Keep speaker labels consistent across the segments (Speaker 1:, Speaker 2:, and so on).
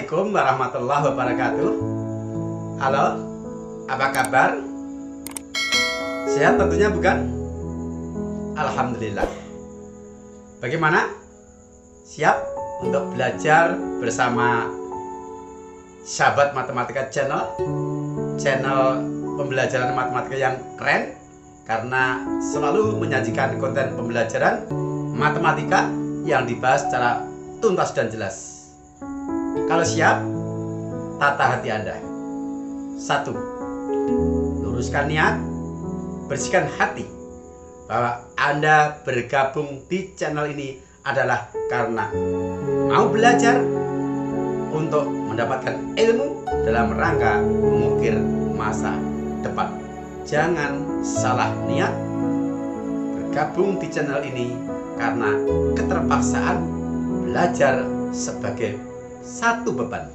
Speaker 1: Assalamualaikum warahmatullahi wabarakatuh. Halo, apa kabar? Sehat tentunya, bukan? Alhamdulillah. Bagaimana? Siap untuk belajar bersama sahabat matematika channel pembelajaran matematika yang keren, karena selalu menyajikan konten pembelajaran matematika yang dibahas secara tuntas dan jelas. Kalau siap, tata hati Anda. 1. Luruskan niat, bersihkan hati bahwa Anda bergabung di channel ini adalah karena mau belajar untuk mendapatkan ilmu dalam rangka mengukir masa depan. Jangan salah niat bergabung di channel ini karena keterpaksaan belajar sebagai satu beban.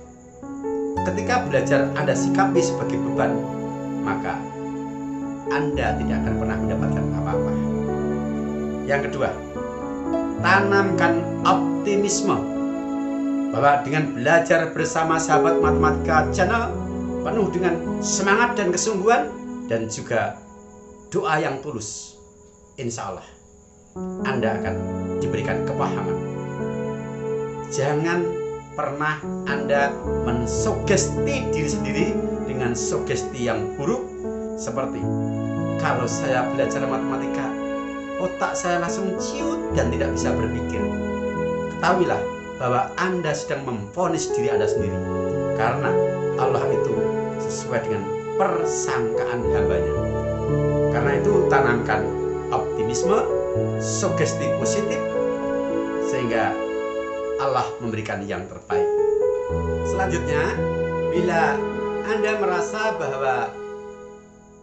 Speaker 1: Ketika belajar Anda sikapi sebagai beban, maka Anda tidak akan pernah mendapatkan apa-apa. Yang kedua, tanamkan optimisme bahwa dengan belajar bersama sahabat matematika channel penuh dengan semangat dan kesungguhan dan juga doa yang tulus, insya Allah Anda akan diberikan kepahaman. Jangan pernah Anda mensugesti diri sendiri dengan sugesti yang buruk, seperti kalau saya belajar matematika otak saya langsung ciut dan tidak bisa berpikir. Ketahuilah bahwa Anda sedang memvonis diri Anda sendiri, karena Allah itu sesuai dengan persangkaan hambanya. Karena itu tanamkan optimisme, sugesti positif, sehingga Allah memberikan yang terbaik. Selanjutnya, bila Anda merasa bahwa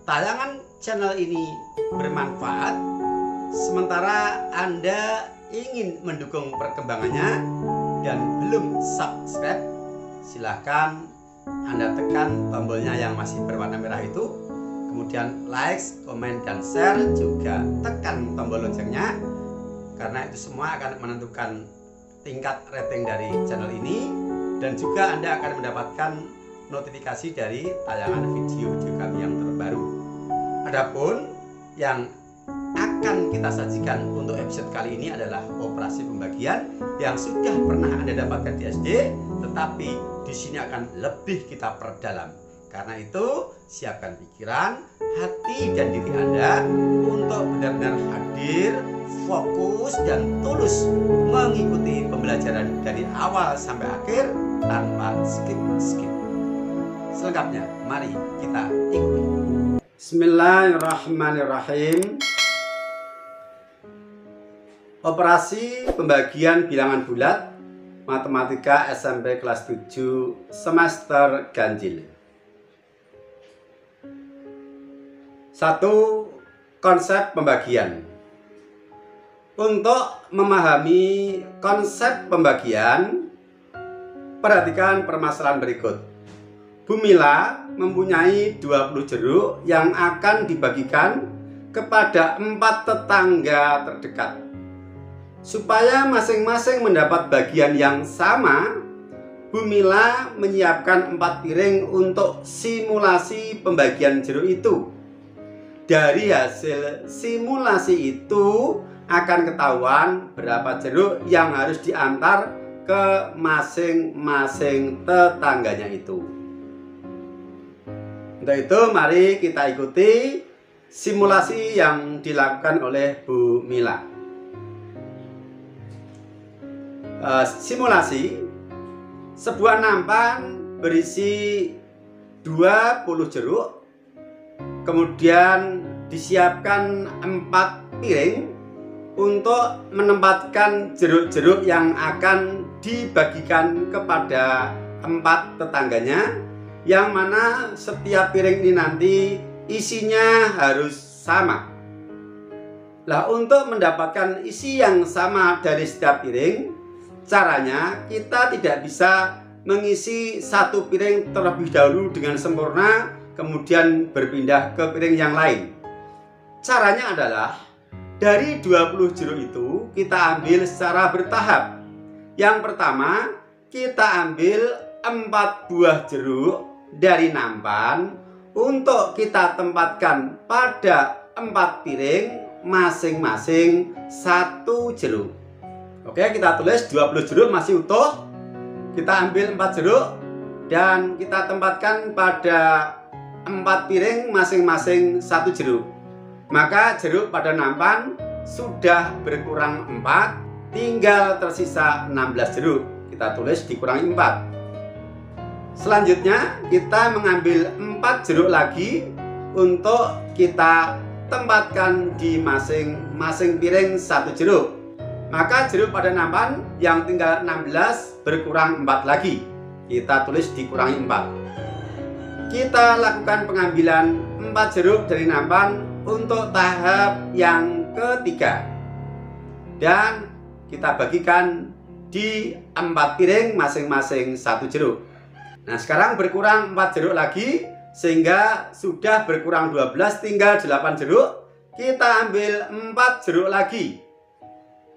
Speaker 1: tayangan channel ini bermanfaat, sementara Anda ingin mendukung perkembangannya dan belum subscribe, silahkan Anda tekan tombolnya yang masih berwarna merah itu, kemudian like, komen, dan share, juga tekan tombol loncengnya, karena itu semua akan menentukan tingkat rating dari channel ini, dan juga Anda akan mendapatkan notifikasi dari tayangan video-video kami yang terbaru. Adapun yang akan kita sajikan untuk episode kali ini adalah operasi pembagian yang sudah pernah Anda dapatkan di SD, tetapi di sini akan lebih kita perdalam. Karena itu, siapkan pikiran, hati, dan diri Anda untuk benar-benar hadir, fokus, dan tulus mengikuti pembelajaran dari awal sampai akhir tanpa skip. Selengkapnya, mari kita ikuti. Bismillahirrahmanirrahim. Operasi pembagian bilangan bulat matematika SMP kelas 7 semester ganjil. 1. Konsep pembagian. Untuk memahami konsep pembagian, perhatikan permasalahan berikut. Bu Mila mempunyai 20 jeruk yang akan dibagikan kepada 4 tetangga terdekat. Supaya masing-masing mendapat bagian yang sama, Bu Mila menyiapkan 4 piring untuk simulasi pembagian jeruk itu. Dari hasil simulasi itu akan ketahuan berapa jeruk yang harus diantar ke masing-masing tetangganya itu. Untuk itu, mari kita ikuti simulasi yang dilakukan oleh Bu Mila. Simulasi: sebuah nampan berisi 20 jeruk, kemudian disiapkan 4 piring untuk menempatkan jeruk-jeruk yang akan dibagikan kepada 4 tetangganya, yang mana setiap piring ini nanti isinya harus sama. Nah, untuk mendapatkan isi yang sama dari setiap piring, caranya kita tidak bisa mengisi satu piring terlebih dahulu dengan sempurna, kemudian berpindah ke piring yang lain. Caranya adalah dari 20 jeruk itu kita ambil secara bertahap. Yang pertama, kita ambil
Speaker 2: 4 buah jeruk dari nampan untuk kita tempatkan pada 4 piring, masing-masing 1 jeruk. Oke, kita tulis 20 jeruk masih utuh. Kita ambil 4 jeruk dan kita tempatkan pada 4 piring, masing-masing 1 jeruk. Maka jeruk pada nampan sudah berkurang 4, tinggal tersisa 16 jeruk. Kita tulis dikurangi 4. Selanjutnya kita mengambil 4 jeruk lagi untuk kita tempatkan di masing-masing piring 1 jeruk. Maka jeruk pada nampan yang tinggal 16 berkurang 4 lagi. Kita tulis dikurangi 4. Kita lakukan pengambilan 4 jeruk dari nampan untuk tahap yang ketiga. Dan kita bagikan di 4 piring, masing-masing 1 jeruk. Nah, sekarang berkurang 4 jeruk lagi, sehingga sudah berkurang 12, tinggal 8 jeruk. Kita ambil 4 jeruk lagi,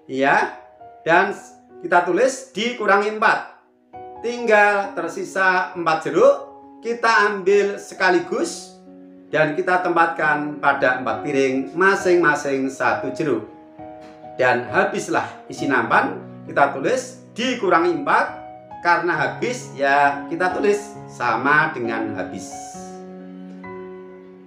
Speaker 2: ya, dan kita tulis dikurangi 4, tinggal tersisa 4 jeruk. Kita ambil sekaligus dan kita tempatkan pada 4 piring, masing-masing 1 jeruk. Dan habislah isi nampan. Kita tulis dikurangi 4. Karena habis, ya kita tulis sama dengan habis.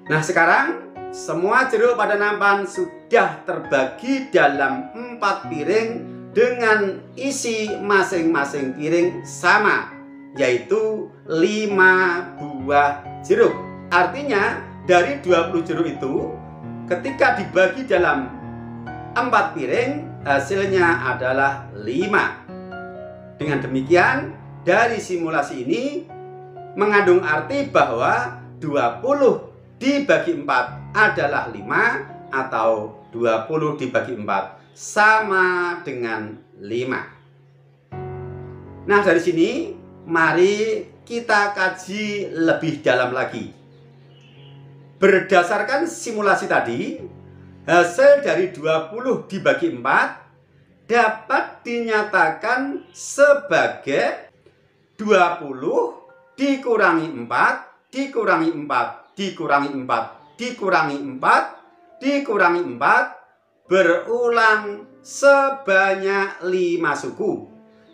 Speaker 2: Nah, sekarang semua jeruk pada nampan sudah terbagi dalam 4 piring dengan isi masing-masing piring sama, yaitu 5 buah jeruk. Artinya dari 20 jeruk itu, ketika dibagi dalam 4 piring, hasilnya adalah 5. Dengan demikian, dari simulasi ini mengandung arti bahwa 20 dibagi 4 adalah 5, atau 20 dibagi 4 sama dengan 5. Nah, dari sini mari kita kaji lebih dalam lagi. Berdasarkan simulasi tadi, hasil dari 20 dibagi 4 dapat dinyatakan sebagai 20 dikurangi 4, dikurangi 4, dikurangi 4, dikurangi 4, dikurangi 4, berulang sebanyak 5 suku.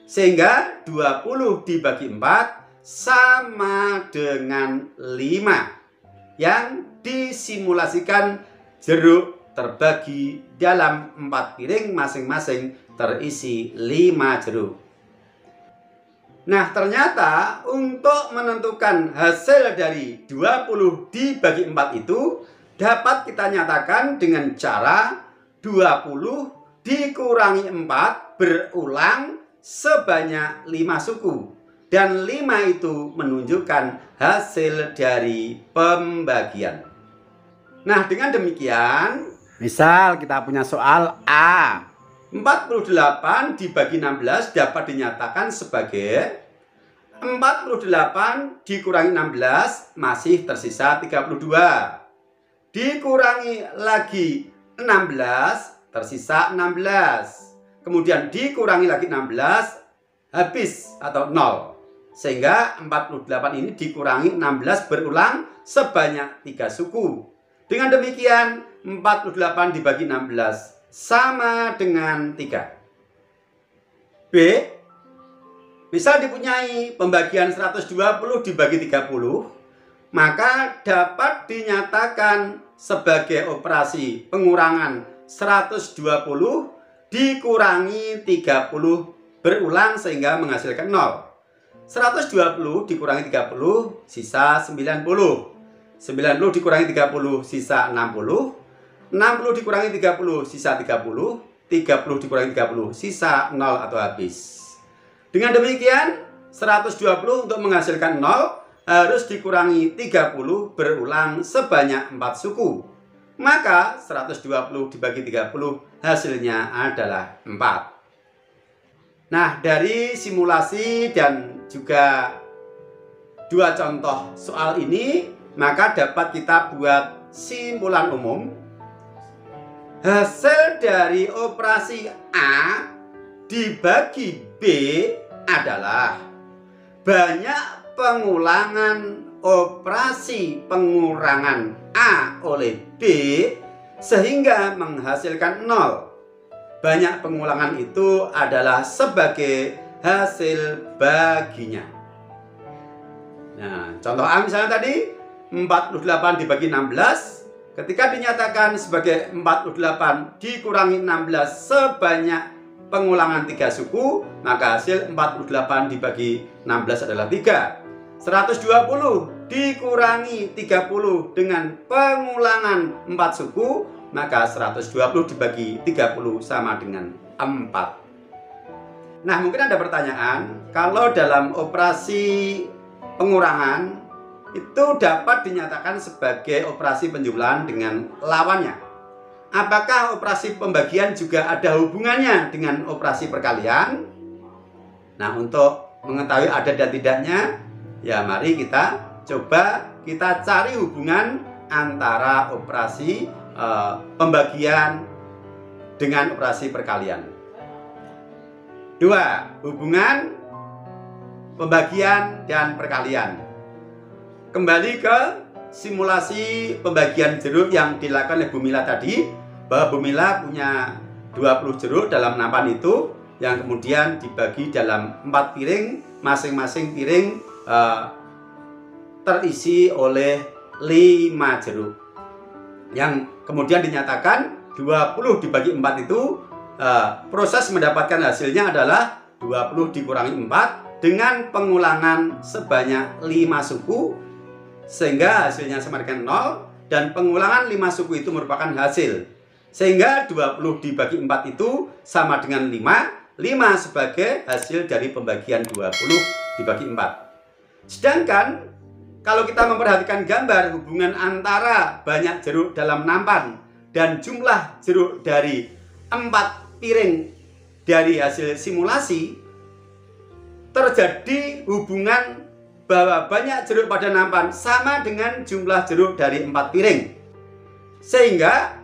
Speaker 2: Sehingga 20 dibagi 4 sama dengan 5. Yang disimulasikan jeruk terbagi dalam 4 piring, masing-masing terisi 5 jeruk. Nah, ternyata untuk menentukan hasil dari 20 dibagi 4 itu dapat kita nyatakan dengan cara 20 dikurangi 4 berulang sebanyak 5 suku. Dan 5 itu menunjukkan hasil dari pembagian. Nah, dengan demikian, misal kita punya soal A. 48 dibagi 16 dapat dinyatakan sebagai 48 dikurangi 16 masih tersisa 32. Dikurangi lagi 16 tersisa 16. Kemudian dikurangi lagi 16 habis atau 0. Sehingga 48 ini dikurangi 16 berulang sebanyak 3 suku. Dengan demikian 48 dibagi 16 sama dengan 3. B. Misal dipunyai pembagian 120 dibagi 30, maka dapat dinyatakan sebagai operasi pengurangan 120 dikurangi 30 berulang sehingga menghasilkan 0. 120 dikurangi 30 sisa 90. 90 dikurangi 30 sisa 60. 60 dikurangi 30 sisa 30, 30 dikurangi 30 sisa 0 atau habis. Dengan demikian 120 untuk menghasilkan 0 harus dikurangi 30 berulang sebanyak 4 suku. Maka 120 dibagi 30 hasilnya adalah 4. Nah, dari simulasi dan juga 2 contoh soal ini, maka dapat kita buat simpulan umum. Hasil dari operasi A dibagi B adalah banyak pengulangan operasi pengurangan A oleh B sehingga menghasilkan 0. Banyak pengulangan itu adalah sebagai hasil baginya. Nah, contoh A misalnya tadi 48 dibagi 16. Ketika dinyatakan sebagai 48 dikurangi 16 sebanyak pengulangan 3 suku, maka hasil 48 dibagi 16 adalah 3. 120 dikurangi 30 dengan pengulangan 4 suku, maka 120 dibagi 30 sama dengan 4. Nah, mungkin ada pertanyaan, kalau dalam operasi pengurangan itu dapat dinyatakan sebagai operasi penjumlahan dengan lawannya. Apakah operasi pembagian juga ada hubungannya dengan operasi perkalian? Nah, untuk mengetahui ada dan tidaknya, ya mari kita coba kita cari hubungan antara operasi pembagian dengan operasi perkalian. 2. Hubungan pembagian dan perkalian. Kembali ke simulasi pembagian jeruk yang dilakukan oleh Bu Mila tadi, bahwa Bu Mila punya 20 jeruk dalam nampan itu yang kemudian dibagi dalam 4 piring, masing-masing piring terisi oleh 5 jeruk, yang kemudian dinyatakan 20 dibagi 4 itu proses mendapatkan hasilnya adalah 20 dikurangi 4 dengan pengulangan sebanyak 5 suku, sehingga hasilnya sama dengan 0, dan pengulangan 5 suku itu merupakan hasil, sehingga 20 dibagi 4 itu sama dengan 5 sebagai hasil dari pembagian 20 dibagi 4. Sedangkan kalau kita memperhatikan gambar hubungan antara banyak jeruk dalam nampan dan jumlah jeruk dari 4 piring dari hasil simulasi, terjadi hubungan bahwa banyak jeruk pada nampan sama dengan jumlah jeruk dari 4 piring, sehingga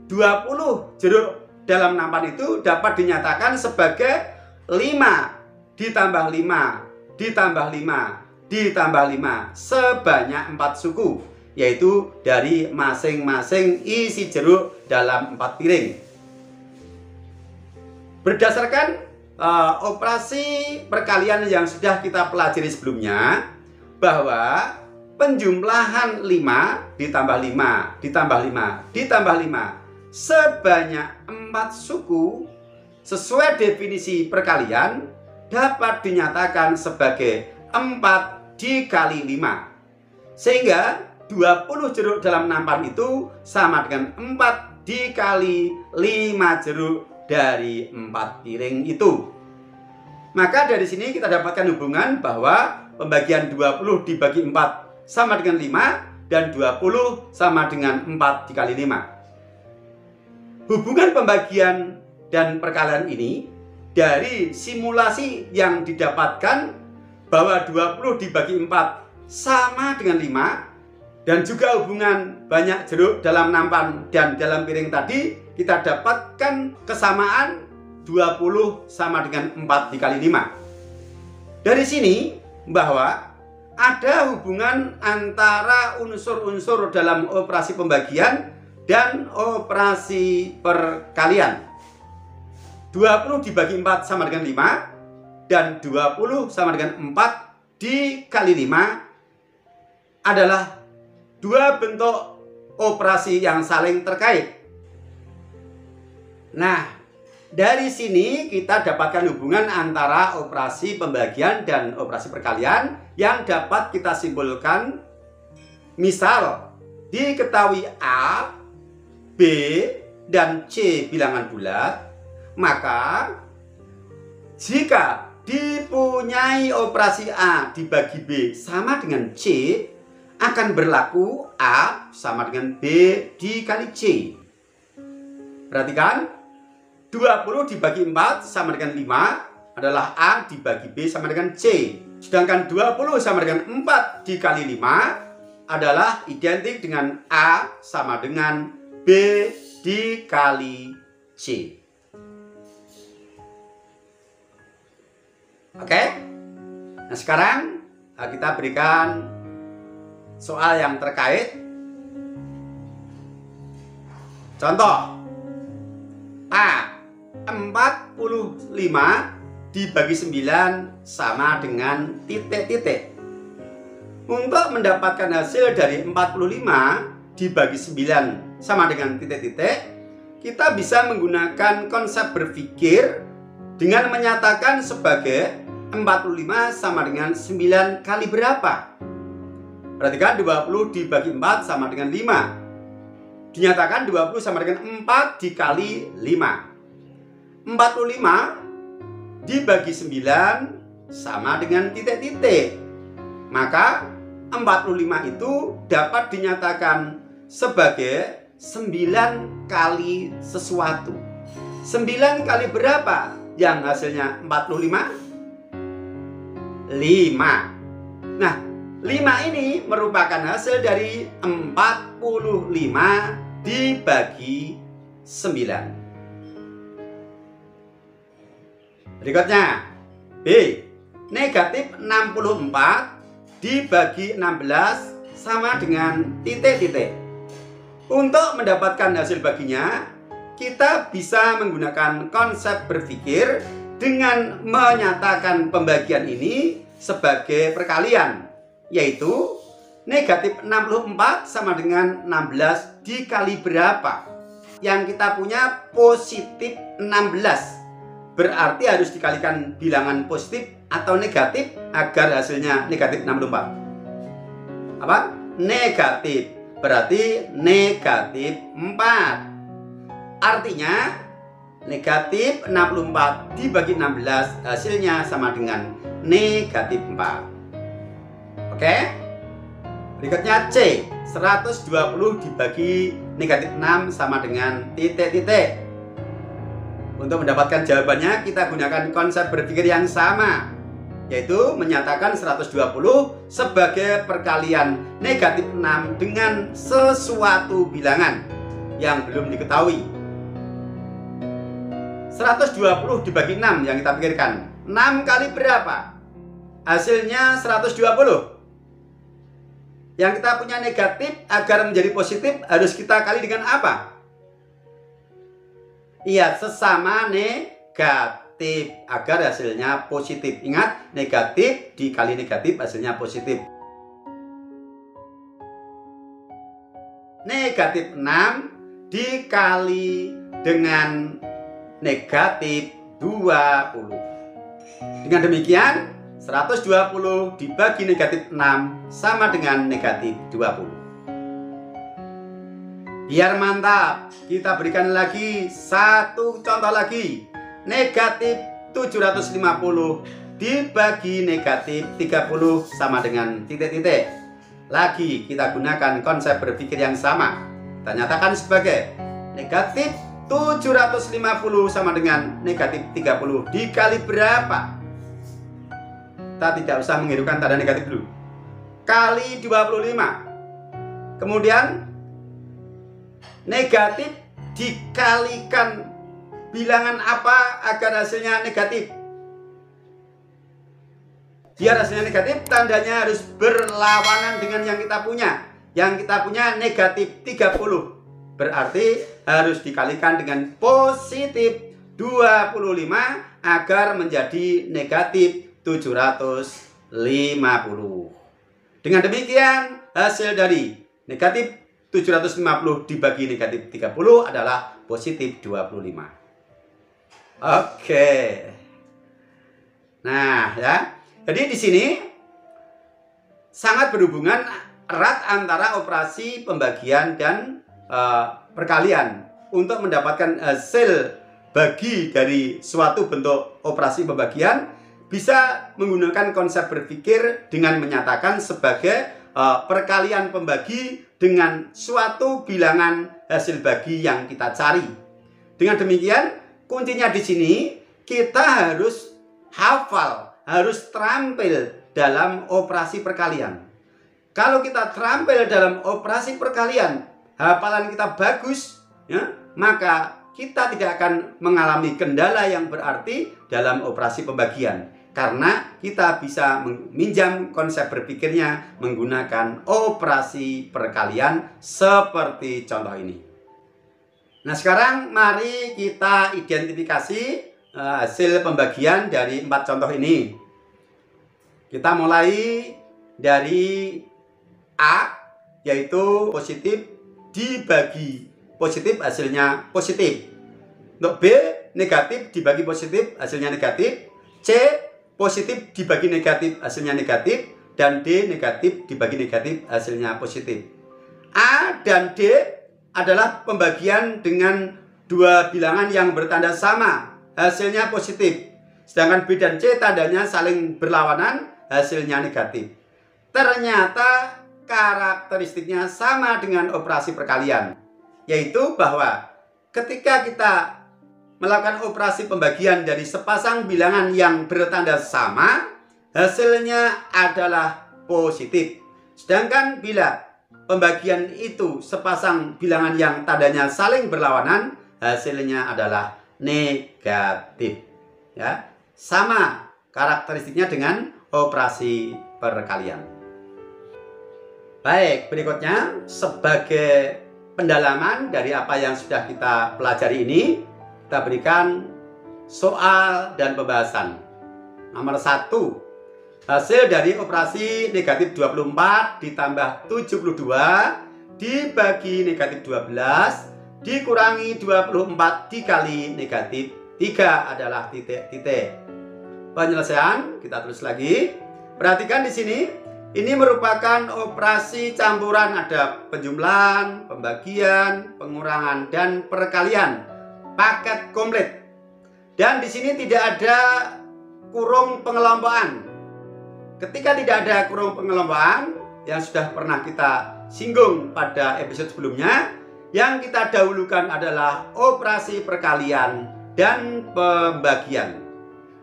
Speaker 2: 20 jeruk dalam nampan itu dapat dinyatakan sebagai 5 ditambah 5 ditambah 5 ditambah 5 sebanyak 4 suku, yaitu dari masing-masing isi jeruk dalam 4 piring. Berdasarkan operasi perkalian yang sudah kita pelajari sebelumnya, bahwa penjumlahan 5 ditambah 5 ditambah 5 ditambah 5 sebanyak 4 suku sesuai definisi perkalian dapat dinyatakan sebagai 4 dikali 5, sehingga 20 jeruk dalam nampan itu sama dengan 4 dikali 5 jeruk dari 4 piring itu. Maka dari sini kita dapatkan hubungan bahwa pembagian 20 dibagi 4 sama dengan 5 dan 20 sama dengan 4 dikali 5. Hubungan pembagian dan perkalian ini dari simulasi yang didapatkan bahwa 20 dibagi 4 sama dengan 5, dan juga hubungan banyak jeruk dalam nampan dan dalam piring tadi, kita dapatkan kesamaan 20 sama dengan 4 dikali 5. Dari sini bahwa ada hubungan antara unsur-unsur dalam operasi pembagian dan operasi perkalian. 20 dibagi 4 sama dengan 5 dan 20 sama dengan 4 dikali 5 adalah dua bentuk operasi yang saling terkait. Nah, dari sini kita dapatkan hubungan antara operasi pembagian dan operasi perkalian yang dapat kita simpulkan. Misal, diketahui A, B, dan C bilangan bulat, maka jika dipunyai operasi A dibagi B sama dengan C, akan berlaku A sama dengan B dikali C. Perhatikan, 20 dibagi 4 sama dengan 5 adalah A dibagi B sama dengan C. Sedangkan 20 sama dengan 4 dikali 5 adalah identik dengan A sama dengan B dikali C. Oke? Nah, sekarang kita berikan soal yang terkait. Contoh A, 45 dibagi 9 sama dengan titik-titik. Untuk mendapatkan hasil dari 45 dibagi 9 sama dengan titik-titik, kita bisa menggunakan konsep berpikir dengan menyatakan sebagai 45 sama dengan 9 kali berapa? Perhatikan 20 dibagi 4 sama dengan 5. Dinyatakan 20 sama dengan 4 dikali 5. 45 dibagi 9 sama dengan titik-titik. Maka 45 itu dapat dinyatakan sebagai 9 kali sesuatu. 9 kali berapa yang hasilnya 45? 5. Nah, 5 ini merupakan hasil dari 45 dibagi 9. Berikutnya B, negatif 64 dibagi 16 sama dengan titik-titik. Untuk mendapatkan hasil baginya, kita bisa menggunakan konsep berpikir dengan menyatakan pembagian ini sebagai perkalian, yaitu negatif 64 sama dengan 16 dikali berapa? Yang kita punya positif 16. Berarti harus dikalikan bilangan positif atau negatif agar hasilnya negatif 64. Apa? Negatif. Berarti negatif 4. Artinya negatif 64 dibagi 16 hasilnya sama dengan negatif 4. Oke? Berikutnya C, 120 dibagi negatif 6 sama dengan titik-titik. Untuk mendapatkan jawabannya kita gunakan konsep berpikir yang sama, yaitu menyatakan 120 sebagai perkalian negatif 6 dengan sesuatu bilangan yang belum diketahui. 120 dibagi 6 yang kita pikirkan. 6 kali berapa? Hasilnya 120. Yang kita punya negatif agar menjadi positif harus kita kali dengan apa? Iya, sesama negatif agar hasilnya positif. Ingat, negatif dikali negatif hasilnya positif. Negatif 6 dikali dengan negatif 20. Dengan demikian 120 dibagi negatif 6 sama dengan negatif 20. Biar mantap, kita berikan lagi satu contoh lagi. Negatif 750 dibagi negatif 30 sama dengan titik-titik. Lagi kita gunakan konsep berpikir yang sama. Kita nyatakan sebagai negatif 750 sama dengan negatif 30 dikali berapa? Kita tidak usah menghidupkan tanda negatif dulu. Kali 25. Kemudian negatif dikalikan bilangan apa agar hasilnya negatif? Biar hasilnya negatif, tandanya harus berlawanan dengan yang kita punya. Yang kita punya negatif 30. Berarti harus dikalikan dengan positif 25 agar menjadi negatif 750. Dengan demikian, hasil dari negatif 750 dibagi negatif 30 adalah positif 25. Oke. Nah, ya. Jadi di sini sangat berhubungan erat antara operasi pembagian dan perkalian. Untuk mendapatkan hasil bagi dari suatu bentuk operasi pembagian, bisa menggunakan konsep berpikir dengan menyatakan sebagai perkalian pembagi dengan suatu bilangan hasil bagi yang kita cari. Dengan demikian, kuncinya di sini kita harus hafal, harus terampil dalam operasi perkalian. Kalau kita terampil dalam operasi perkalian, hafalan kita bagus, ya, maka kita tidak akan mengalami kendala yang berarti dalam operasi pembagian. karena kita bisa meminjam konsep berpikirnya menggunakan operasi perkalian seperti contoh ini. Nah, sekarang mari kita identifikasi hasil pembagian dari 4 contoh ini. Kita mulai dari A, yaitu positif dibagi positif hasilnya positif. Untuk B, negatif dibagi positif hasilnya negatif. C, positif dibagi negatif hasilnya negatif. Dan D, negatif dibagi negatif hasilnya positif. A dan D adalah pembagian dengan dua bilangan yang bertanda sama, hasilnya positif. Sedangkan B dan C tandanya saling berlawanan, hasilnya negatif. Ternyata karakteristiknya sama dengan operasi perkalian, yaitu bahwa ketika kita melakukan operasi pembagian dari sepasang bilangan yang bertanda sama, hasilnya adalah positif. Sedangkan bila pembagian itu sepasang bilangan yang tandanya saling berlawanan, hasilnya adalah negatif. Ya, sama karakteristiknya dengan operasi perkalian. Baik, berikutnya sebagai pendalaman dari apa yang sudah kita pelajari ini, kita berikan soal dan pembahasan. Nomor 1, hasil dari operasi negatif 24 ditambah 72 dibagi negatif 12 dikurangi 24 dikali negatif 3 adalah titik-titik. Penyelesaian kita tulis lagi. Perhatikan di sini, ini merupakan operasi campuran, ada penjumlahan, pembagian, pengurangan, dan perkalian. Paket komplit. Dan di sini tidak ada kurung pengelompokan. Ketika tidak ada kurung pengelompokan yang sudah pernah kita singgung pada episode sebelumnya, yang kita dahulukan adalah operasi perkalian dan pembagian.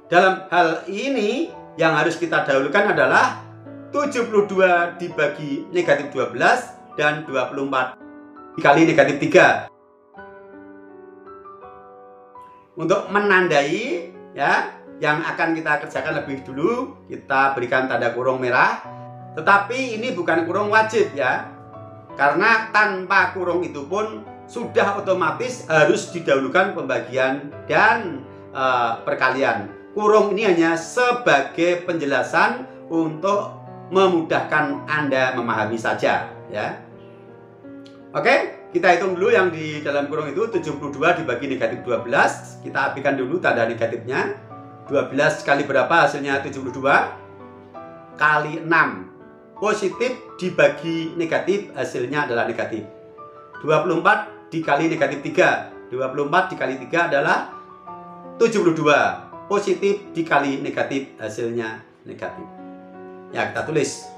Speaker 2: Dalam hal ini yang harus kita dahulukan adalah 72 dibagi negatif 12 dan 24 dikali negatif 3. Untuk menandai ya yang akan kita kerjakan lebih dulu, kita berikan tanda kurung merah. Tetapi ini bukan kurung wajib ya. Karena tanpa kurung itu pun sudah otomatis harus didahulukan pembagian dan perkalian. Kurung ini hanya sebagai penjelasan untuk memudahkan Anda memahami saja ya. Oke. Kita hitung dulu yang di dalam kurung itu 72 dibagi negatif 12. Kita apikan dulu tanda negatifnya. 12 kali berapa hasilnya 72? Kali 6. Positif dibagi negatif hasilnya adalah negatif. 24 dikali negatif 3. 24 dikali 3 adalah 72. Positif dikali negatif hasilnya negatif. Ya, kita tulis.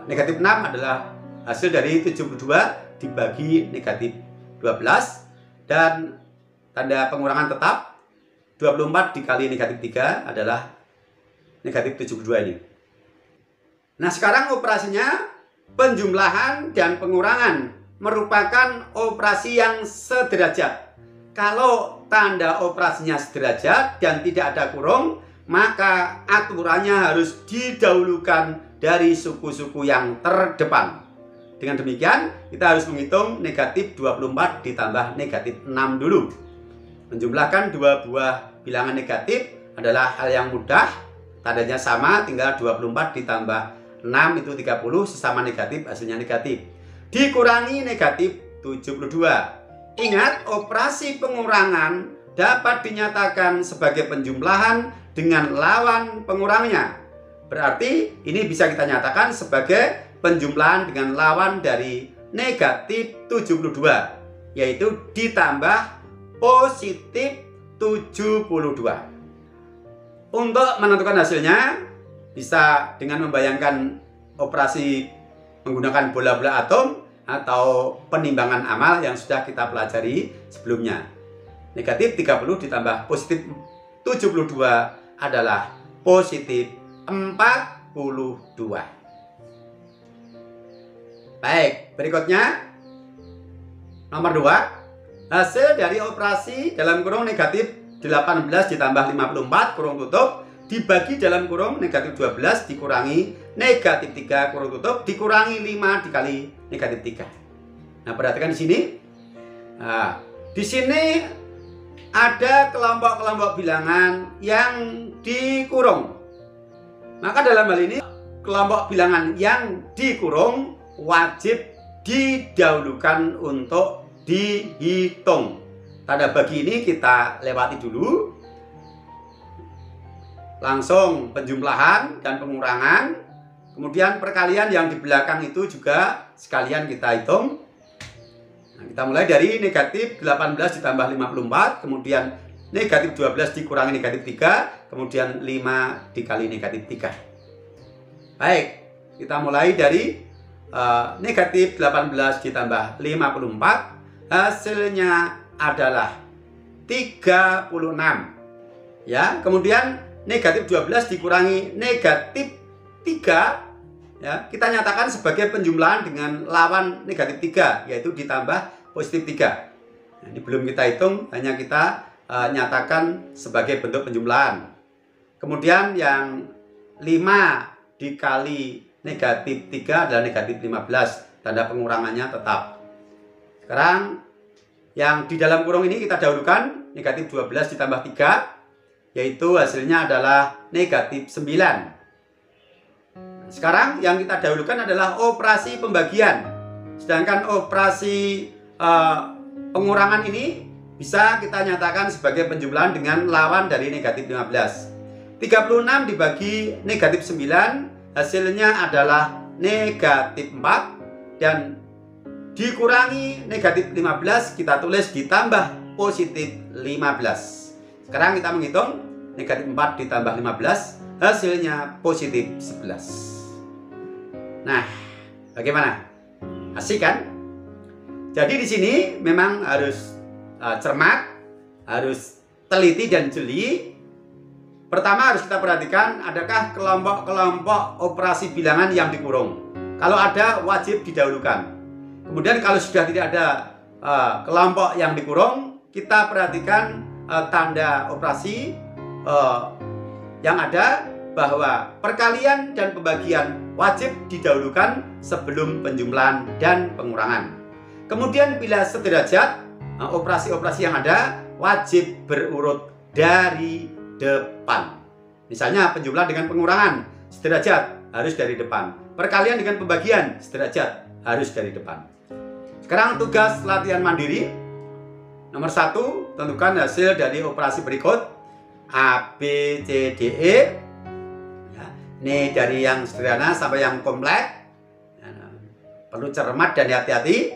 Speaker 2: Negatif 6 adalah hasil dari 72 dibagi negatif 12, dan tanda pengurangan tetap 24 dikali negatif 3 adalah negatif 72 ini. Nah, sekarang operasinya penjumlahan dan pengurangan merupakan operasi yang sederajat. Kalau tanda operasinya sederajat dan tidak ada kurung, maka aturannya harus didahulukan dari suku-suku yang terdepan. Dengan demikian, kita harus menghitung negatif 24 ditambah negatif 6 dulu. Menjumlahkan dua buah bilangan negatif adalah hal yang mudah. Tandanya sama, tinggal 24 ditambah 6 itu 30, sesama negatif, hasilnya negatif. Dikurangi negatif 72. Ingat, operasi pengurangan dapat dinyatakan sebagai penjumlahan dengan lawan pengurangnya. Berarti ini bisa kita nyatakan sebagai penjumlahan dengan lawan dari negatif 72, yaitu ditambah positif 72. Untuk menentukan hasilnya bisa dengan membayangkan operasi menggunakan bola-bola atom atau penimbangan amal yang sudah kita pelajari sebelumnya. Negatif 30 ditambah positif 72 adalah positif 42. Baik, berikutnya nomor 2. Hasil dari operasi dalam kurung negatif 18 ditambah 54 kurung tutup dibagi dalam kurung negatif 12 dikurangi negatif 3 kurung tutup dikurangi 5 dikali negatif 3. Nah, perhatikan di sini. Nah, di sini ada kelompok-kelompok bilangan yang dikurung. Maka dalam hal ini kelompok bilangan yang dikurung wajib didahulukan untuk dihitung. Tanda bagi ini kita lewati dulu. Langsung penjumlahan dan pengurangan. Kemudian perkalian yang di belakang itu juga sekalian kita hitung. Nah, kita mulai dari negatif 18 ditambah 54. Kemudian negatif 12 dikurangi negatif 3. Kemudian 5 dikali negatif 3. Baik, kita mulai dari negatif 18 ditambah 54. Hasilnya adalah 36. Ya, kemudian negatif 12 dikurangi negatif 3, ya, kita nyatakan sebagai penjumlahan dengan lawan negatif 3, yaitu ditambah positif 3. Nah, ini belum kita hitung, hanya kita nyatakan sebagai bentuk penjumlahan. Kemudian yang 5 dikali negatif 3 adalah negatif 15, tanda pengurangannya tetap. Sekarang yang di dalam kurung ini kita dahulukan negatif 12 ditambah 3, yaitu hasilnya adalah negatif 9. Sekarang yang kita dahulukan adalah operasi pembagian. Sedangkan operasi pengurangan ini bisa kita nyatakan sebagai penjumlahan dengan lawan dari negatif 15. 36 dibagi negatif 9, hasilnya adalah negatif 4. Dan dikurangi negatif 15, kita tulis ditambah positif 15. Sekarang kita menghitung negatif 4 ditambah 15, hasilnya positif 11. Nah, bagaimana? Asik kan? Jadi di sini memang harus cermat, harus teliti dan jeli. Pertama harus kita perhatikan, adakah kelompok-kelompok operasi bilangan yang dikurung. Kalau ada, wajib didahulukan. Kemudian kalau sudah tidak ada kelompok yang dikurung, kita perhatikan tanda operasi yang ada bahwa perkalian dan pembagian wajib didahulukan sebelum penjumlahan dan pengurangan. Kemudian bila sederajat, operasi-operasi yang ada wajib berurut dari depan. Misalnya penjumlahan dengan pengurangan sederajat harus dari depan. Perkalian dengan pembagian sederajat harus dari depan. Sekarang tugas latihan mandiri. Nomor 1, tentukan hasil dari operasi berikut A, B, C, D, E. Ya, ini dari yang sederhana sampai yang kompleks. Ya, perlu cermat dan hati-hati.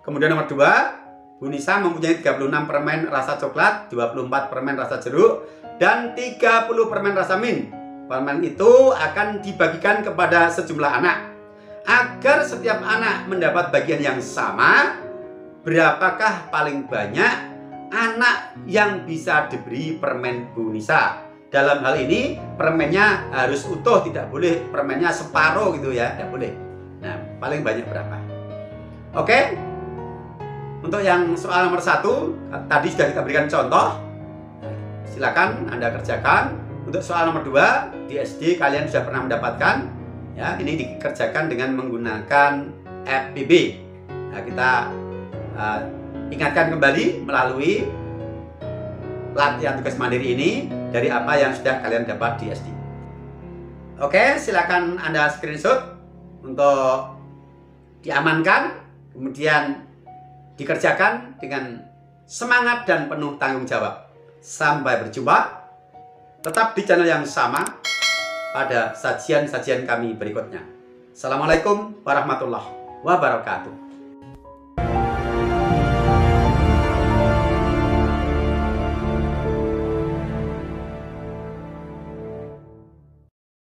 Speaker 2: Kemudian nomor 2, Bu Nisa mempunyai 36 permen rasa coklat, 24 permen rasa jeruk, dan 30 permen rasa mint. Permen itu akan dibagikan kepada sejumlah anak. Agar setiap anak mendapat bagian yang sama, berapakah paling banyak anak yang bisa diberi permen Bu Nisa? Dalam hal ini permennya harus utuh, tidak boleh permennya separuh gitu ya, tidak boleh. Nah, paling banyak berapa? Oke. Untuk yang soal nomor 1 tadi sudah kita berikan contoh. Silakan Anda kerjakan. Untuk soal nomor 2 di SD kalian sudah pernah mendapatkan. Ya, ini dikerjakan dengan menggunakan FPB. Nah, kita ingatkan kembali melalui latihan tugas mandiri ini dari apa yang sudah kalian dapat di SD. Oke, silakan Anda screenshot untuk diamankan, kemudian dikerjakan dengan semangat dan penuh tanggung jawab. Sampai berjumpa, tetap di channel yang sama pada sajian-sajian kami berikutnya. Assalamualaikum warahmatullahi wabarakatuh.